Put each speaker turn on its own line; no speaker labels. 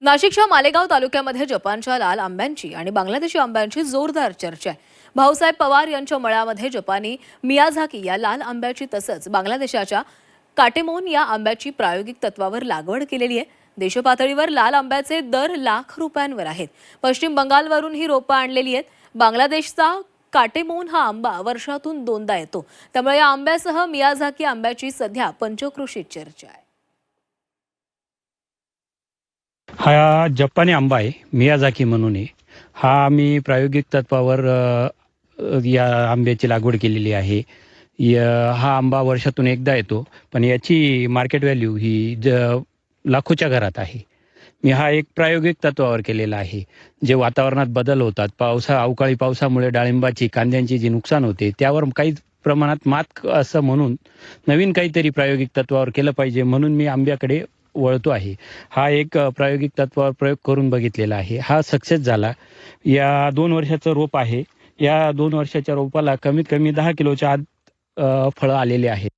नाशिकच्या मालेगाव तालुक्यामध्ये जपानच्या लाल आंब्यांची आणि बांगलादेशी आंब्यांची जोरदार चर्चा आहे। भाऊसाहेब पवार यांच्या मळ्यामध्ये जपानी मियाझाकी या लाल आंब्याची तसंच बांगलादेशाच्या काटेमोन या आंब्याची प्रायोगिक तत्वावर लागवड केलेली आहे। देशपातळीवर लाल आंब्याचे दर लाख रुपयांवर आहेत। पश्चिम बंगालवरून ही रोपं आणलेली आहेत। बांगलादेशचा काटेमोन हा आंबा वर्षातून दोनदा येतो, त्यामुळे या आंब्यासह मियाझाकी आंब्याची सध्या पंचक्रोशीत चर्चा आहे।
हा जपानी आंबा आहे, मियाझाकी म्हणून आहे. हा आम्ही प्रायोगिक तत्त्वावर या आंब्याची लागवड केलेली आहे. हा आंबा वर्षातून एकदा येतो, पण याची मार्केट व्हॅल्यू ही लाखोच्या घरात आहे. मी हा एक प्रायोगिक तत्त्वावर केलेला आहे. जे वातावरणात बदल होतात, अवकाळी पावसामुळे डाळिंबाची, कांद्यांची जी नुकसान होते, त्यावर काही प्रमाणात मात असं म्हणून नवीन काहीतरी प्रायोगिक तत्त्वावर केलं पाहिजे, म्हणून मी आंब्याकडे वळतो आहे. हा एक प्रायोगिक तत्त्वावर प्रयोग करून बघितलेला आहे. हा सक्सेस झाला. या 2 वर्षाचं रोप आहे. या 2 वर्षाच्या रोपाला कमीत कमी 10 किलोच्या आत फळं आलेली आहेत.